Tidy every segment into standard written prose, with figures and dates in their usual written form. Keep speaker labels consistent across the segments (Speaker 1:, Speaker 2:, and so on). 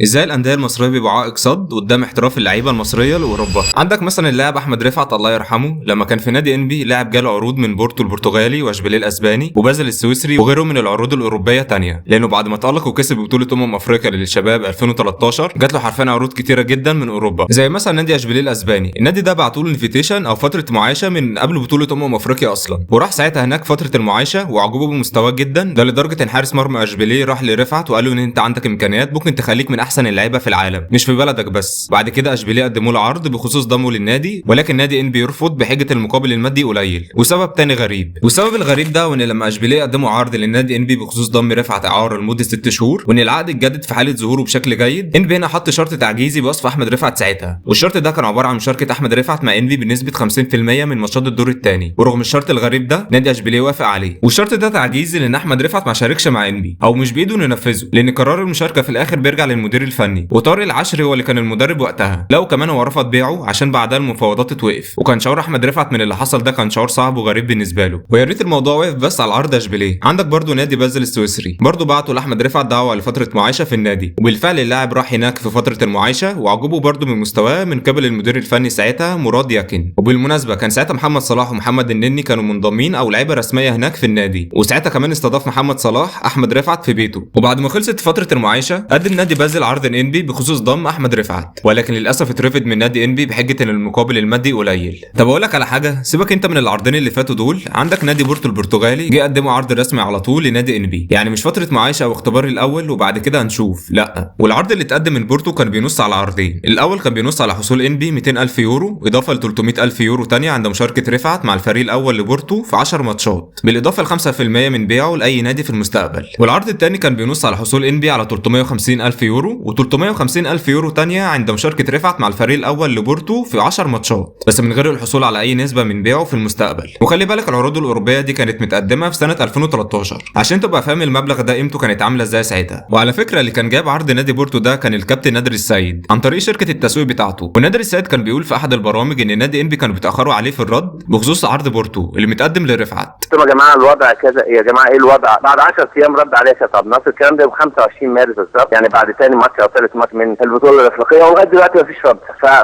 Speaker 1: ازاي الانديه المصريه بيبقوا عائق صد قدام احتراف اللعيبه المصريه لاوروبا؟ عندك مثلا اللاعب احمد رفعت الله يرحمه، لما كان في نادي انبي لاعب جاله عروض من بورتو البرتغالي واشبيليه الاسباني وبازل السويسري وغيره من العروض الاوروبيه تانية، لانه بعد ما تالق وكسب بطوله افريقيا للشباب 2013 جات له حرفيا عروض كتيره جدا من اوروبا، زي مثلا نادي اشبيليه الاسباني. النادي ده بعتوا له انفيتيشن او فتره معايشه من قبل بطوله افريقيا اصلا، وراح ساعتها هناك فتره المعايشه وعجبه بمستواه جدا، ده لدرجه ان حارس مرمى اشبيليه راح لرفعت وقال له ان انت عندك امكانيات ممكن تخليك من احسن اللعيبه في العالم مش في بلدك بس. بعد كده اشبيليه قدموا له عرض بخصوص ضمه للنادي، ولكن نادي ان بيرفض بحجه المقابل المادي قليل، وسبب تاني غريب. والسبب الغريب ده وان لما اشبيليه قدموا عرض للنادي ان بي بخصوص ضم رفعت اعاره لمده 6 شهور وان العقد اتجدد في حاله ظهوره بشكل جيد، ان بي هنا حط شرط تعجيزي بوصف احمد رفعت ساعتها، والشرط ده كان عباره عن مشاركه احمد رفعت مع ان بي بنسبه 50% من ماتشات الدور الثاني. ورغم الشرط الغريب ده نادي اشبيليه وافق عليه، والشرط ده تعجيزي لان احمد رفعت ما شاركش مع ان بي او مش بايده انه ينفذه، لان قرار المشاركه في الاخر بيرجع للمدير الفني، وطارق العشري هو اللي كان المدرب وقتها. لو كمان هو رفض بيعه عشان بعدها المفاوضات اتوقف، وكان شعور احمد رفعت من اللي حصل ده كان شعور صعب وغريب بالنسبه له. ويا ريت الموضوع واقف بس على عرض اشبيليه. عندك برضو نادي بازل السويسري برضو بعتوا لاحمد رفعت دعوه لفتره معايشه في النادي، وبالفعل اللاعب راح هناك في فتره المعايشه وعجبه برضو من مستواه من قبل المدير الفني ساعتها مراد ياكن. وبالمناسبه كان ساعتها محمد صلاح ومحمد النني كانوا منضمين او لعيبه رسميه هناك في النادي، وساعتها كمان استضاف محمد صلاح احمد رفعت في بيته. وبعد ما خلصت فتره المعايشه قدم نادي بازل عرض انبي بخصوص ضم احمد رفعت، ولكن للاسف اترفض من نادي انبي بحجه ان المقابل المادي قليل. طب اقول لك على حاجه، سيبك انت من العرضين اللي فاتوا دول، عندك نادي بورتو البرتغالي جه قدموا عرض رسمي على طول لنادي انبي، يعني مش فتره معايشه او اختبار الاول وبعد كده هنشوف، لا. والعرض اللي اتقدم من بورتو كان بينص على عرضين. الاول كان بينص على حصول انبي 200,000 يورو اضافه ل 300,000 يورو تانية عند مشاركه رفعت مع الفريق الاول لبورتو في 10 ماتشات، بالاضافه ل 5% من بيعه لاي نادي في المستقبل. والعرض الثاني كان بينص على حصول انبي على 350,000 يورو و350,000 يورو تانية عند مشاركه رفعت مع الفريق الاول لبورتو في 10 ماتشات، بس من غير الحصول على اي نسبه من بيعه في المستقبل. وخلي بالك العروض الاوروبيه دي كانت متقدمه في سنه 2013 عشان تبقى فاهم المبلغ ده قيمته كانت عامله ازاي ساعتها. وعلى فكره اللي كان جاب عرض نادي بورتو ده كان الكابتن نادر السيد عن طريق شركه التسويق بتاعته، ونادر السيد كان بيقول في احد البرامج ان نادي انبي كانوا بيتاخروا عليه في الرد بخصوص عرض بورتو اللي متقدم لرفعت.
Speaker 2: يا جماعه الوضع كذا، يا جماعه ايه الوضع؟ بعد 10 ايام رد عليا شطب نصر، الكلام ده ب 25 مارس بالظبط، يعني بعد ثاني ماتش او ثالث ماتش من البطوله الافريقيه، ولغايه دلوقتي مفيش رد.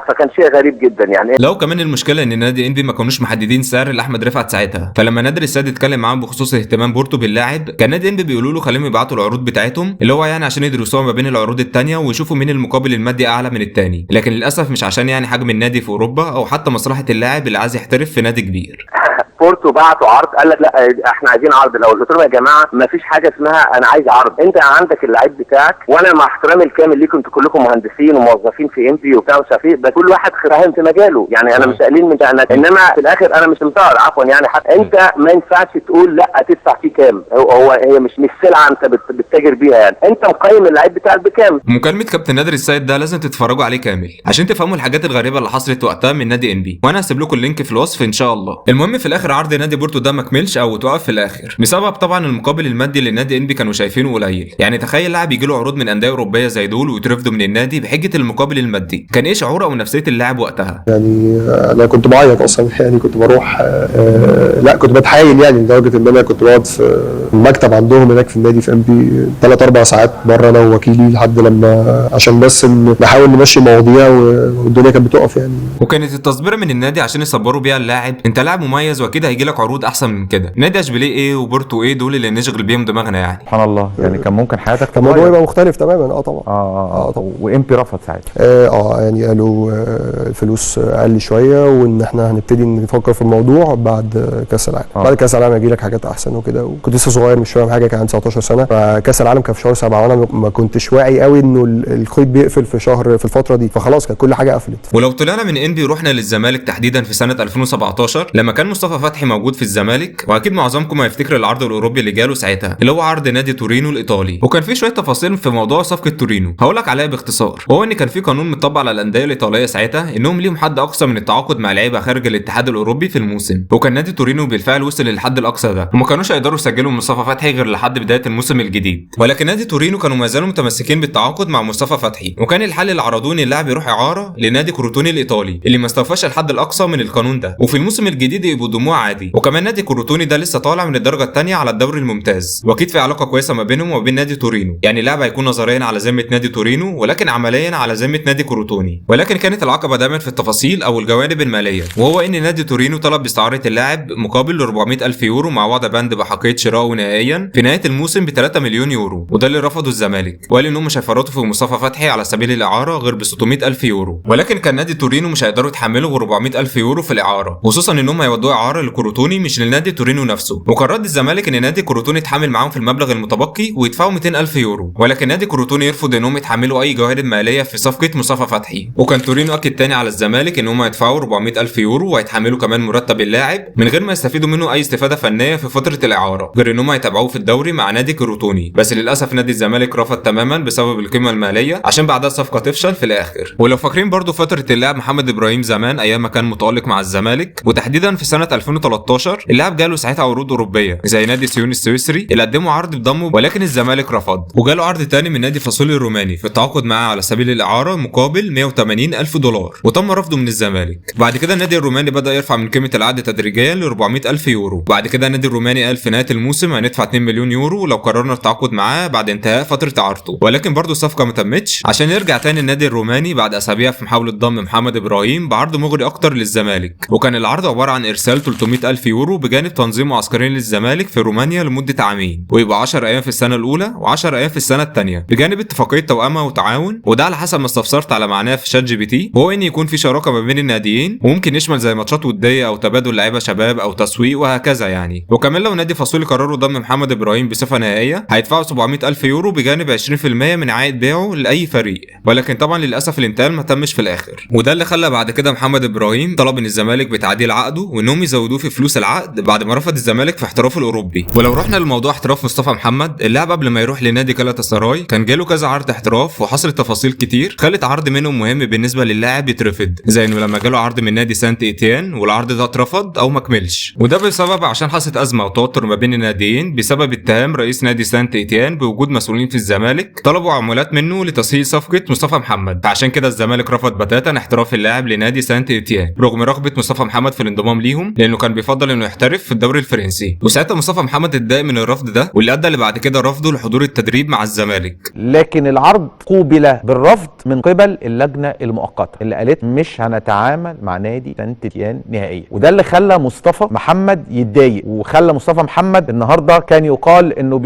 Speaker 2: فكان شيء غريب جدا يعني.
Speaker 1: لو كمان المشكله ان نادي انبي ما كانوش محددين سعر لاحمد رفعت ساعتها، فلما نادر السيد اتكلم معاهم بخصوص اهتمام بورتو باللاعب كان نادي انبي بيقولوا له خليهم يبعتوا العروض بتاعتهم اللي هو يعني عشان يدرسوها ما بين العروض الثانيه ويشوفوا مين المقابل المادي اعلى من الثاني، لكن للاسف مش عشان يعني حجم النادي في اوروبا او حتى مصلحه اللاعب اللي عايز يحترف في نادي كبير.
Speaker 2: بورتو بعتوا عرض، قال لك لا احنا عايزين عرض الاول. قلت لهم يا جماعه ما فيش حاجه اسمها انا عايز عرض، انت عندك اللعيب بتاعك، وانا مع احترامي الكامل ليكم انتوا كلكم مهندسين وموظفين في انبي وبتاع مش عارف ايه، بس كل واحد فاهم في مجاله، يعني انا مش قليل من ده، انما في الاخر انا مش مطار عفوا يعني حتى انت ما ينفعش تقول لا تدفع فيه كام، هي مش سلعه انت بتتاجر بيها، يعني انت مقيم اللعيب بتاعك بكام.
Speaker 1: مكالمه كابتن نادر السيد ده لازم تتفرجوا عليه كامل عشان تفهموا الحاجات الغريبه اللي حصلت وقتها من نادي انبي، وانا هسيب لكم اللينك في الوصف ان شاء الله. المهم في الاخر عرض نادي بورتو ده ما كملش او اتوقف في الاخر بسبب طبعا المقابل المادي اللي نادي انبي كانوا شايفينه قليل. يعني تخيل لاعب يجي له عروض من انديه اوروبيه زي دول ويترفضوا من النادي بحجه المقابل المادي، كان ايه شعوره او نفسيه اللاعب وقتها؟
Speaker 3: يعني انا كنت بعيط اصلا، يعني كنت بروح لا كنت بتحايل يعني لدرجه ان انا كنت بقعد في المكتب عندهم هناك في النادي في انبي 3-4 ساعات بره انا ووكيلي لحد لما عشان بس نحاول نمشي مواضيع والدنيا كانت بتقف يعني.
Speaker 1: وكانت التصبيره من النادي عشان يصبروا بيها اللاعب، انت لاعب مميز واكيد هيجي لك عروض احسن من كده. نادي اشبيليه ايه وبورتو ايه دول اللي نشغل بيهم دماغنا يعني؟
Speaker 4: سبحان الله، يعني كان ممكن حياتك
Speaker 3: كان الموضوع يبقى مختلف تماما. طبعا
Speaker 4: طبعا. وامبي رفض ساعتها
Speaker 3: يعني قالوا الفلوس اقل شويه وان احنا هنبتدي نفكر في الموضوع بعد كاس العالم. بعد كاس العالم هيجي لك حاجات احسن وكده، وكنت لسه صغير مش فاهم حاجه، كان عندي 19 سنه، فكاس العالم كان في شهر 7 وانا ما كنتش واعي قوي انه الخيط بيقفل في الفتره دي، فخلاص كانت كل حاجه قفلت.
Speaker 1: ولو طلعنا من انبي ورحنا للزمالك تحديدا في سنه 2017 لما كان مصطفى فتحي موجود في الزمالك، واكيد معظمكم هيفتكر العرض الاوروبي اللي جاله ساعتها اللي هو عرض نادي تورينو الايطالي، وكان في شويه تفاصيل في موضوع صفقه تورينو هقول لك عليها باختصار. وهو ان كان في قانون مطبق على الانديه الايطاليه ساعتها انهم ليهم حد اقصى من التعاقد مع لعيبه خارج الاتحاد الاوروبي في الموسم، وكان نادي تورينو بالفعل وصل للحد الاقصى ده، وما كانوش هيقدروا يسجلوا مصطفى فتحي غير لحد بدايه الموسم الجديد. ولكن نادي تورينو كانوا ما زالوا متمسكين بالتعاقد مع مصطفى فتحي، وكان الحل اللي عرضوه ان اللاعب يروح اعاره لنادي كروتوني الايطالي اللي ما استوفاش الحد الاقصى من القانون ده، وفي الموسم الجديد يبقوا دموع عادي. وكمان نادي كروتوني ده لسه طالع من الدرجه الثانيه على الدوري الممتاز، واكيد في علاقه كويسه ما بينهم وما بين نادي تورينو، يعني اللاعب هيكون نظريا على ذمه ذمه نادي تورينو، ولكن عمليا على ذمه نادي كروتوني. ولكن كانت العقبه دايما في التفاصيل او الجوانب الماليه، وهو ان نادي تورينو طلب باستعاره اللاعب مقابل 400,000 يورو مع وضع بند بحقيه شرائه نهائيا في نهايه الموسم ب 3 مليون يورو، وده اللي رفضه الزمالك، وقال انهم مش هيفرطوا في مصطفى فتحي على سبيل الاعاره غير ب 600,000 يورو. ولكن كان نادي تورينو مش هيقدروا يتحملوا غير 400,000 يورو في الاعاره، خصوصا انهم هيودوا اعاره لكروتوني مش للنادي تورينو نفسه. وكان رد الزمالك ان نادي كروتوني يتحمل معاهم في المبلغ المتبقي ويدفعوا 200,000 يورو، ولكن نادي كروتوني يرفض انهم يتحملوا اي جوانب ماليه في صفقه مصطفى فتحي. وكان تورينو اكد تاني على الزمالك ان هم هيدفعوا 400,000 يورو وهيتحملوا كمان مرتب اللاعب من غير ما يستفيدوا منه اي استفاده فنيه في فتره الاعاره، غير ان هم هيتابعوه في الدوري مع نادي كروتوني. بس للاسف نادي الزمالك رفض تماما بسبب القيمه الماليه عشان بعدها الصفقه تفشل في الاخر. ولو فاكرين برضو فتره اللاعب محمد ابراهيم زمان ايام ما كان متالق مع الزمالك، وتحديدا في سنه 2013 اللاعب جاله ساعتها عروض اوروبيه زي نادي سيون السويسري اللي قدموا عرض بضمه، ولكن الزمالك رفض. وجاله عرض تاني من نادي فاصوليا الروماني في التعاقد معاه على سبيل الاعاره مقابل 180,000 دولار، وتم رفضه من الزمالك. بعد كده النادي الروماني بدا يرفع من قيمه العقد تدريجيا ل 400,000 يورو. بعد كده النادي الروماني قال في نهايه الموسم هندفع 2 مليون يورو لو قررنا التعاقد معاه بعد انتهاء فتره اعارته، ولكن برضه الصفقه ما تمتش عشان يرجع تاني النادي الروماني بعد اسابيع في محاوله ضم محمد ابراهيم بعرض مغري اكتر للزمالك. وكان العرض عباره عن ارسال 300,000 يورو بجانب تنظيم معسكرين للزمالك في رومانيا لمده عامين، ويبقى 10 ايام في السنه الاولى و10 ايام في السنه الثانيه بجانب اتفاقيه توأمه وتعاون. وده على حسب ما استفسرت على معناه في شات جي بي تي، وهو ان يكون في شراكه ما بين الناديين، وممكن يشمل زي ماتشات وديه او تبادل لعيبه شباب او تسويق وهكذا يعني. وكمان لو نادي فاصولي قرروا ضم محمد ابراهيم بصفه نهائيه هيدفعوا 700,000 يورو بجانب 20% من عائد بيعه لاي فريق، ولكن طبعا للاسف الانتقال ما تمش في الاخر. وده اللي خلى بعد كده محمد ابراهيم طلب من الزمالك بتعديل عقده وانهم يزودوه في فلوس العقد بعد ما رفض الزمالك في احترافه الاوروبي. ولو رحنا لموضوع احتراف مصطفى محمد، اللاعب قبل ما يروح لنادي جالاتا كان جاله كذا عرض احتراف، وحصلت تفاصيل كتير خلت عرض منهم مهم بالنسبه للاعب يترفض، زي انه لما جاله عرض من نادي سانت ايتيان والعرض ده اترفض او ما كملش. وده بسبب عشان حصلت ازمه وتوتر ما بين الناديين بسبب اتهام رئيس نادي سانت ايتيان بوجود مسؤولين في الزمالك طلبوا عمولات منه لتسهيل صفقه مصطفى محمد، فعشان كده الزمالك رفض بتاتا احتراف اللاعب لنادي سانت ايتيان رغم رغبه مصطفى محمد في الانضمام ليهم، لانه كان بيفضل انه يحترف في الدوري الفرنسي. وساعتها مصطفى محمد اتضايق من الرفض ده، واللي ادى اللي بعد كده رفضه لحضور التدريب مع الزمالك.
Speaker 5: لكن العرض قوبل بالرفض من قبل اللجنه المؤقته اللي قالت مش هنتعامل مع نادي سانت ايتيان نهائيا، وده اللي خلى مصطفى محمد يتضايق، وخلى مصطفى محمد النهارده كان يقال انه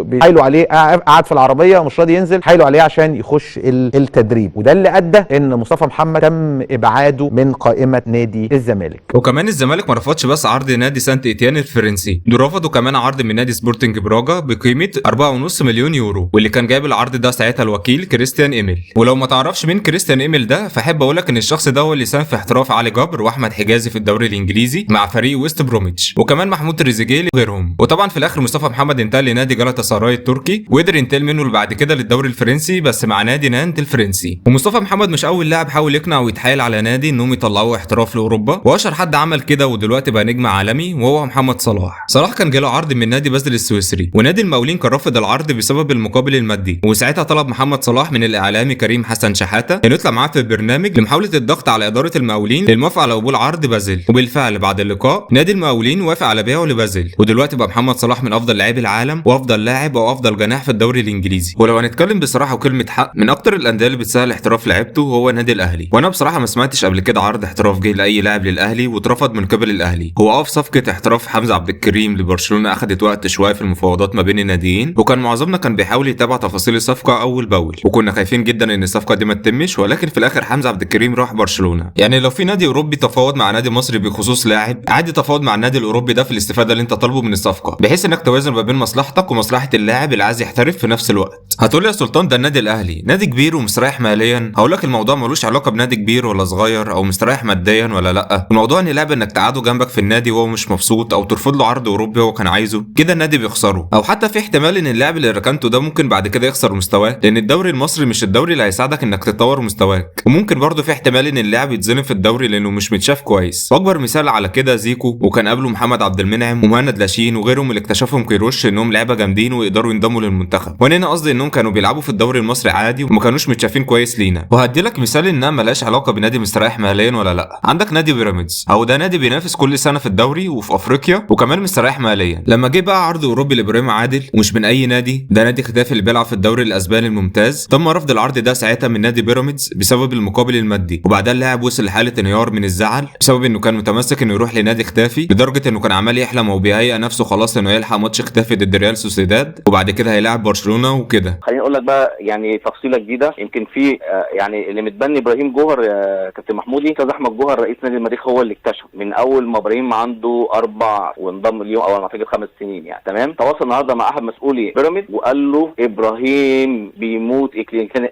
Speaker 5: بيحايلوا عليه، قاعد في العربيه ومش راضي ينزل، حايلوا عليه عشان يخش التدريب، وده اللي ادى ان مصطفى محمد تم ابعاده من قائمه نادي الزمالك.
Speaker 1: وكمان الزمالك ما رفضش بس عرض نادي سانت ايتيان الفرنسي، دول رفضوا كمان عرض من نادي سبورتنج براجا بقيمه 4.5 مليون يورو، واللي كان جايب العرض ده ساعتها الوكيل كريستيان ايميل. ولو ما تعرفش مين كريستيان ايميل ده، فاحب اقول لك ان الشخص ده هو اللي ساهم في احتراف علي جبر واحمد حجازي في الدوري الانجليزي مع فريق ويست بروميتش، وكمان محمود تريزيجيه وغيرهم. وطبعا في الاخر مصطفى محمد انتقل لنادي جالاتا سراي التركي، وقدر ينتقل منه بعد كده للدوري الفرنسي بس مع نادي نانت الفرنسي. ومصطفى محمد مش اول لاعب حاول يقنع ويتحايل على نادي انهم يطلعوه احتراف لاوروبا، واشهر حد عمل كده ودلوقتي بقى نجم عالمي وهو محمد صلاح. صلاح كان جاله عرض من نادي بازل السويسري، ونادي المقاولين كان رافض العرض بسبب المقابل المادي، وساعتها طلب محمد صلاح من الاعلامي كريم حسن شحاته انه يطلع معاه في البرنامج لمحاوله الضغط على اداره المقاولين للموافقه على قبول عرض بازل. وبالفعل بعد اللقاء نادي المقاولين وافق على بيعه لبازل، ودلوقتي بقى محمد صلاح من افضل لاعبي العالم وافضل لاعب او افضل جناح في الدوري الانجليزي. ولو هنتكلم بصراحه وكلمه حق، من اكتر الانديه اللي بتسهل احتراف لعيبته هو نادي الاهلي، وانا بصراحه ما سمعتش قبل كده عرض احتراف جه لاي لاعب للاهلي واترفض من قبل الاهلي. هو في صفقه احتراف حمزه عبد الكريم لبرشلونه اخذت وقت شويه في المفاوضات ما بين الناديين، وكان معظمنا كان بيحاول يتابع تفاصيل الصفقه اول باول، وكنا خايفين جدا ان الصفقه دي ما تتمش، ولكن في الاخر حمزه عبد الكريم راح برشلونه. يعني لو في نادي اوروبي تفاوض مع نادي مصري بخصوص لاعب، عادي تفاوض مع النادي الاوروبي ده في الاستفاده اللي انت طالبه من الصفقه، بحيث انك توازن ما بين مصلحتك ومصلحه اللاعب اللي عايز يحترف في نفس الوقت. هتقول لي يا سلطان ده النادي الاهلي نادي كبير ومستريح ماليا، هقول لك الموضوع ملوش علاقه بنادي كبير ولا صغير او مستريح ماديا ولا لا، الموضوع ان لاعب انك تقعده جنبك في النادي وهو مش مبسوط او ترفض له عرض اوروبي هو كان عايزه، كده النادي بيخسره، او حتى في احتمال ان اللاعب اللي ركنته ده ممكن بعد كده يخسر مستواه، لان الدوري المصري مش الدوري اللي هيساعدك انك تطور مستواك، وممكن برضه في احتمال ان اللاعب يتظلم في الدوري لانه مش متشاف كويس. واكبر مثال على كده زيكو، وكان قبله محمد عبد المنعم ومهند لاشين وغيرهم اللي اكتشفهم كيروش انهم لعيبه جامدين ويقدروا ينضموا للمنتخب، وانا هنا قصدي انهم كانوا بيلعبوا في الدوري المصري عادي وما كانوش متشافين كويس لينا. وهدي لك مثال انها ملهاش علاقه بنادي مستريح ماليا ولا لا. عندك نادي بيراميدز، او ده نادي بينافس كل سنه في الدوري وفي افريقيا وكمان مستريح ماليا. لما جه بقى عرض اوروبي لابراهيم عادل ومش من اي نادي، ده نادي ختافي اللي بيلعب في الدوري الاسباني الاسباني الممتاز. تم رفض العرض ده ساعتها من نادي بيراميدز بسبب المقابل المادي، وبعدها اللاعب وصل لحاله انهيار من الزعل بسبب انه كان متمسك انه يروح لنادي ختافي، لدرجه انه كان عمال يحلم وبيهيئ نفسه خلاص انه يلحق ماتش ختافي ضد ريال سوسيداد، وبعد كده هيلاعب برشلونه وكده.
Speaker 6: خليني اقول لك بقى يعني تفصيله جديده. يمكن في يعني اللي متبني ابراهيم جوهر يا كابتن محمودي، استاذ احمد جوهر رئيس نادي المريخ هو اللي اكتشف من اول ما ابراهيم عنده 4 وانضم اليوم اول ما اعتقد 5 سنين يعني. تمام. تواصل النهارده مع احد مسؤولي بيراميدز وقال له ابراهيم بيموت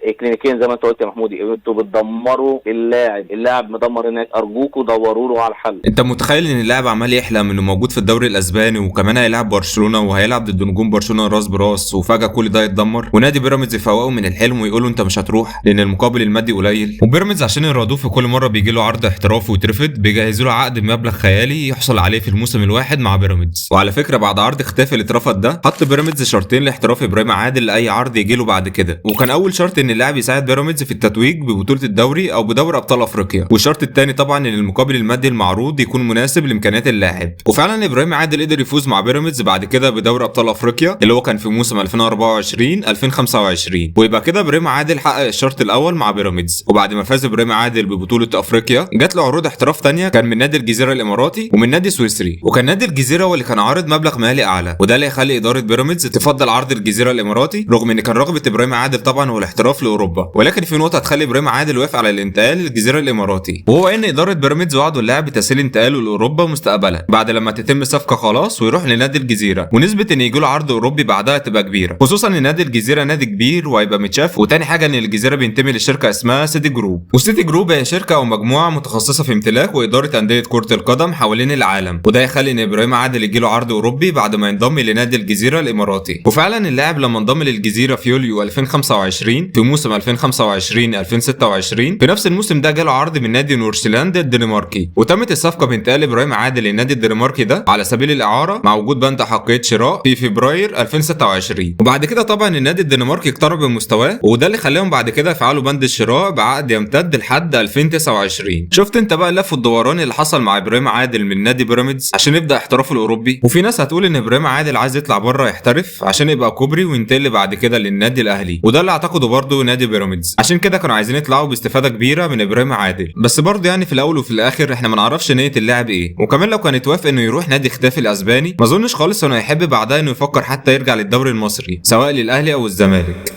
Speaker 6: اكلينيكيا زي ما انت قلت يا محمودي، انتوا بتدمروا اللاعب مدمر هناك، ارجوكوا دوروا له على الحل.
Speaker 1: انت متخيل ان اللاعب عمال يحلم انه موجود في الدوري الاسباني وكمان هيلاعب برشلونه وهيلعب ضد نجوم برشلونه راس براس، وفجاه كل ده يتدمر، ونادي بيراميدز يفوقه من الحلم ويقولوا انت مش هتروح لان المقابل المادي قليل. وبيراميدز عشان يرضوه في كل مره بيجي له عرض احترافي ويترفض، بيجهزوا له عقد بمبلغ خيالي يحصل عليه في الموسم الواحد مع بيراميدز. وعلى فكره بعد عرض ختافي اللي اترفض ده، حط بيراميدز شرطين لاحتراف ابراهيم عادل لاي عرض يجي له بعد كده، وكان اول شرط ان اللاعب يساعد بيراميدز في التتويج ببطوله الدوري او بدوري ابطال افريقيا، والشرط الثاني طبعا ان المقابل المادي المعروض يكون مناسب لامكانيات اللاعب. وفعلا ابراهيم عادل قدر يفوز مع بيراميدز بعد كده بدوري ابطال افريقيا اللي هو كان في موسم 2024 2025، ويبقى كده ابراهيم عادل حقق الشرط الاول مع بيراميدز. وبعد ما فاز ابراهيم عادل ببطوله افريقيا، جات له عروض احتراف ثانيه كان من نادي الجزيره الاماراتي ومن نادي سويسري، وكان نادي الجزيره هو اللي كان عارض مبلغ مالي اعلى، وده اللي يخلي اداره بيراميدز تفضل عرض الجزيره الاماراتي رغم ان كان رغبه ابراهيم عادل طبعا هو الاحتراف لاوروبا. ولكن في نقطه هتخلي ابراهيم عادل وافق على الانتقال للجزيره الاماراتي، وهو ان اداره بيراميدز وعدوا اللاعب بتسهيل انتقاله لاوروبا مستقبلا بعد لما تتم الصفقه خلاص ويروح لنادي الجزيره، ونسبه ان يجي له عرض اوروبي بعدها تبقى كبيره، خصوصا ان نادي الجزيره نادي كبير وهيبقى متشاف. وتاني حاجه ان الجزيره بينتمي لشركه اسمها سيتي جروب، وسيتي جروب هي شركه او مجموعه متخصصه في امتلاك واداره انديه كره القدم حوالين العالم، وده يخلي ان ابراهيم عادل يجي له عرض اوروبي بعد ما ينضم لنادي الجزيره الاماراتي. وفعلا اللاعب لما انضم للجزيره في يوليو 2025 في موسم 2025 2026، في نفس الموسم ده جاله عرض من نادي نورسلاند الدنماركي، وتمت الصفقه بانتقال ابراهيم عادل للنادي الدنماركي ده على سبيل الاعاره مع وجود بند احقيه شراء في فبراير 2026. وبعد كده طبعا النادي الدنماركي اقترب من مستواه، وده اللي خلاهم بعد كده يفعلوا بند الشراء بعقد يمتد لحد 2029. شفت انت بقى اللف والدوران اللي حصل مع ابراهيم عادل من نادي بيراميدز عشان يبدا احترافه الاوروبي. وفي ناس هتقول ان ابراهيم عادل عايز يطلع بره يحترف عشان يبقى كوبري وينتقل بعد كده للنادي الاهلي، وده اللي اعتقده برضه نادي بيراميدز، عشان كده كانوا عايزين يطلعوا باستفاده كبيره من ابراهيم عادل. بس برضه يعني في الاول وفي الاخر احنا ما نعرفش نيه اللاعب ايه، وكمان لو كان اتوافق انه يروح نادي ختافي الاسباني ما اظنش خالص انه هيحب بعدها انه يفكر حتى يرجع للدوري المصري سواء للاهلي او الزمالك.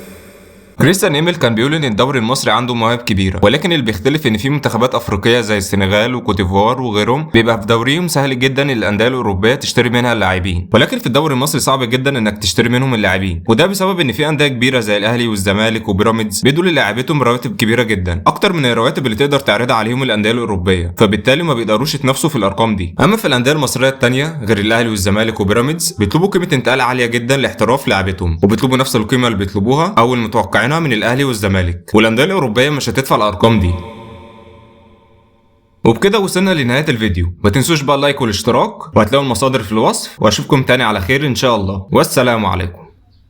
Speaker 1: كريستيان إيميل كان بيقول ان الدوري المصري عنده مواهب كبيره، ولكن اللي بيختلف ان في منتخبات افريقيه زي السنغال وكوتيفوار وغيرهم بيبقى في دوريهم سهل جدا الانديه الاوروبيه تشتري منها اللاعبين، ولكن في الدوري المصري صعب جدا انك تشتري منهم اللاعبين، وده بسبب ان في انديه كبيره زي الاهلي والزمالك وبيراميدز بيدوا للاعيبتهم رواتب كبيره جدا اكتر من الرواتب اللي تقدر تعرضها عليهم الانديه الاوروبيه، فبالتالي ما بيقدروش يتنافسوا في الارقام دي. اما في الانديه المصريه الثانيه غير الاهلي والزمالك وبيراميدز بيطلبوا قيمه انتقال عاليه جدا لاحتراف لاعبتهم، وبيطلبوا نفس القيمه اللي بيطلبوها او المتوقعينها من الاهلي والزمالك، والانديه الاوروبيه مش هتدفع الارقام دي. وبكده وصلنا لنهايه الفيديو، ما تنسوش بقى اللايك والاشتراك، وهتلاقوا المصادر في الوصف، واشوفكم تاني على خير ان شاء الله، والسلام عليكم.